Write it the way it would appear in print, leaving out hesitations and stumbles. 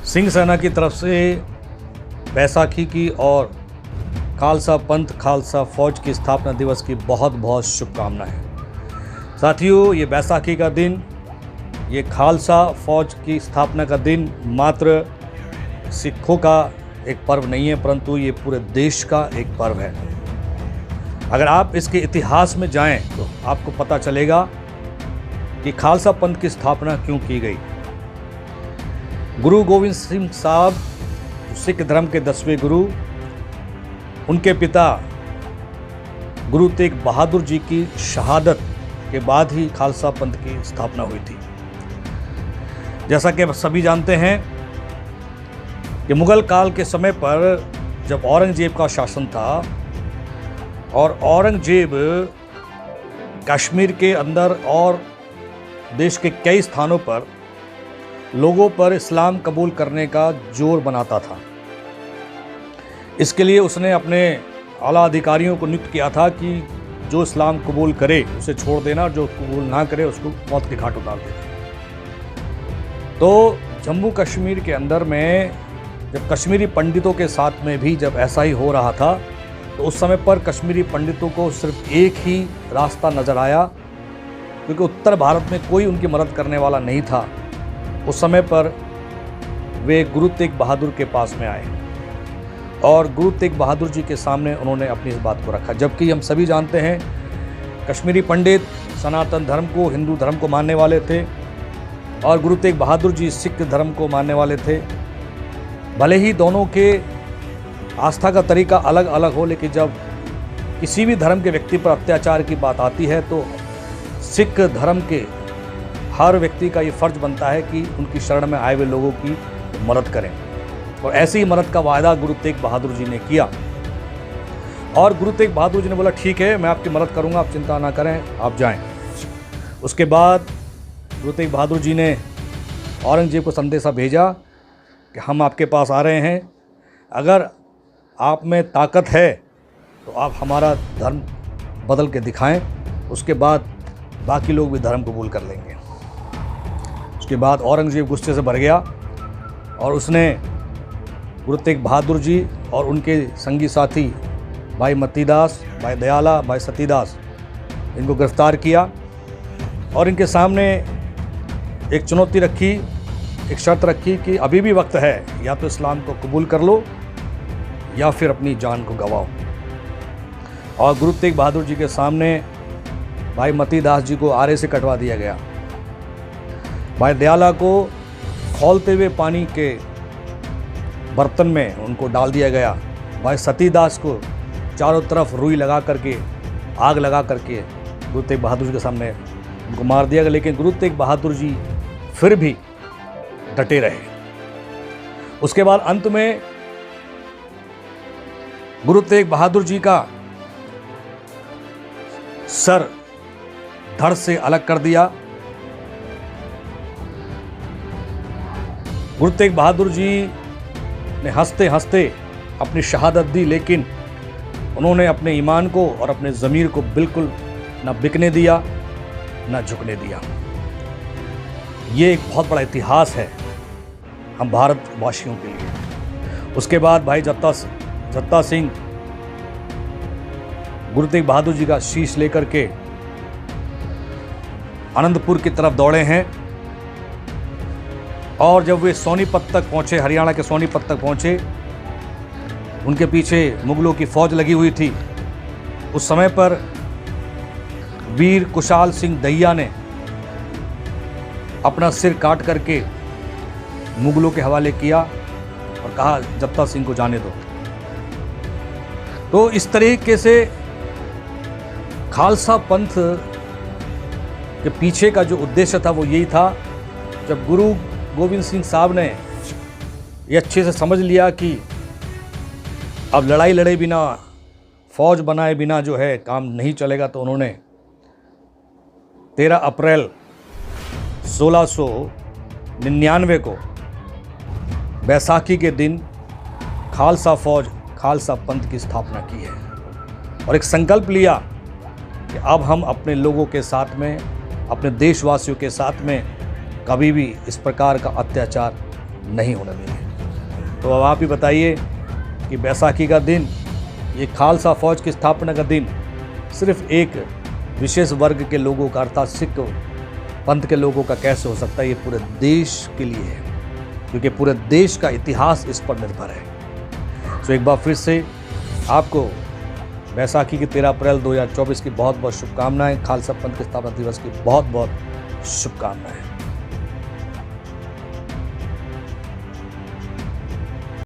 सिंह सेना की तरफ से बैसाखी की और खालसा पंथ खालसा फौज की स्थापना दिवस की बहुत बहुत शुभकामनाएं। साथियों, ये बैसाखी का दिन, ये खालसा फौज की स्थापना का दिन मात्र सिखों का एक पर्व नहीं है, परंतु ये पूरे देश का एक पर्व है। अगर आप इसके इतिहास में जाएं तो आपको पता चलेगा कि खालसा पंथ की स्थापना क्यों की गई। गुरु गोविंद सिंह साहब सिख धर्म के 10वें गुरु, उनके पिता गुरु तेग बहादुर जी की शहादत के बाद ही खालसा पंथ की स्थापना हुई थी। जैसा कि सभी जानते हैं कि मुगल काल के समय पर जब औरंगजेब का शासन था और औरंगजेब कश्मीर के अंदर और देश के कई स्थानों पर लोगों पर इस्लाम कबूल करने का जोर बनाता था। इसके लिए उसने अपने आला अधिकारियों को नियुक्त किया था कि जो इस्लाम कबूल करे उसे छोड़ देना और जो कबूल ना करे उसको मौत के घाट उतार देना। तो जम्मू कश्मीर के अंदर में जब कश्मीरी पंडितों के साथ में भी जब ऐसा ही हो रहा था तो उस समय पर कश्मीरी पंडितों को सिर्फ एक ही रास्ता नज़र आया, क्योंकि उत्तर भारत में कोई उनकी मदद करने वाला नहीं था। उस समय पर वे गुरु तेग बहादुर के पास में आए और गुरु तेग बहादुर जी के सामने उन्होंने अपनी इस बात को रखा। जबकि हम सभी जानते हैं कश्मीरी पंडित सनातन धर्म को, हिंदू धर्म को मानने वाले थे और गुरु तेग बहादुर जी सिख धर्म को मानने वाले थे। भले ही दोनों के आस्था का तरीका अलग अलग हो, लेकिन जब किसी भी धर्म के व्यक्ति पर अत्याचार की बात आती है तो सिख धर्म के हर व्यक्ति का ये फर्ज बनता है कि उनकी शरण में आए हुए लोगों की मदद करें। और ऐसी ही मदद का वायदा गुरु तेग बहादुर जी ने किया और गुरु तेग बहादुर जी ने बोला, ठीक है, मैं आपकी मदद करूंगा, आप चिंता ना करें, आप जाएं। उसके बाद गुरु तेग बहादुर जी ने औरंगजेब को संदेशा भेजा कि हम आपके पास आ रहे हैं, अगर आप में ताकत है तो आप हमारा धर्म बदल के दिखाएं, उसके बाद बाकी लोग भी धर्म कबूल कर लेंगे। उसके बाद औरंगजेब गुस्से से भर गया और उसने गुरु तेग बहादुर जी और उनके संगी साथी भाई मतीदास, भाई दयाला, भाई सतीदास, इनको गिरफ्तार किया और इनके सामने एक चुनौती रखी, एक शर्त रखी कि अभी भी वक्त है, या तो इस्लाम को कबूल कर लो या फिर अपनी जान को गंवाओ। और गुरु तेग बहादुर जी के सामने भाई मतीदास जी को आरे से कटवा दिया गया, भाई दयाला को खौलते हुए पानी के बर्तन में उनको डाल दिया गया, भाई सतीदास को चारों तरफ रुई लगा करके, आग लगा करके गुरु तेग बहादुर जी के सामने उनको मार दिया गया। लेकिन गुरु तेग बहादुर जी फिर भी डटे रहे। उसके बाद अंत में गुरु तेग बहादुर जी का सर धड़ से अलग कर दिया। गुरु तेग बहादुर जी ने हंसते हंसते अपनी शहादत दी, लेकिन उन्होंने अपने ईमान को और अपने ज़मीर को बिल्कुल ना बिकने दिया, ना झुकने दिया। ये एक बहुत बड़ा इतिहास है हम भारतवासियों के लिए। उसके बाद भाई जत्ता सिंह गुरु तेग बहादुर जी का शीश लेकर के आनंदपुर की तरफ दौड़े हैं और जब वे सोनीपत तक पहुंचे, हरियाणा के सोनीपत तक पहुंचे, उनके पीछे मुगलों की फौज लगी हुई थी। उस समय पर वीर कुशाल सिंह दहिया ने अपना सिर काट करके मुगलों के हवाले किया और कहा, जत्ता सिंह को जाने दो। तो इस तरीके से खालसा पंथ के पीछे का जो उद्देश्य था वो यही था। जब गुरु गोविंद सिंह साहब ने ये अच्छे से समझ लिया कि अब लड़ाई लड़े बिना, फौज बनाए बिना जो है काम नहीं चलेगा, तो उन्होंने 13 अप्रैल 1699 को बैसाखी के दिन खालसा फौज, खालसा पंथ की स्थापना की है और एक संकल्प लिया कि अब हम अपने लोगों के साथ में, अपने देशवासियों के साथ में कभी भी इस प्रकार का अत्याचार नहीं होने देंगे। तो अब आप ही बताइए कि बैसाखी का दिन, ये खालसा फौज की स्थापना का दिन सिर्फ एक विशेष वर्ग के लोगों का अर्थात सिख पंथ के लोगों का कैसे हो सकता है? ये पूरे देश के लिए है, क्योंकि पूरे देश का इतिहास इस पर निर्भर है। तो एक बार फिर से आपको बैसाखी की 13 अप्रैल 2024 की बहुत बहुत शुभकामनाएं। खालसा पंथ के स्थापना दिवस की बहुत बहुत शुभकामनाएं।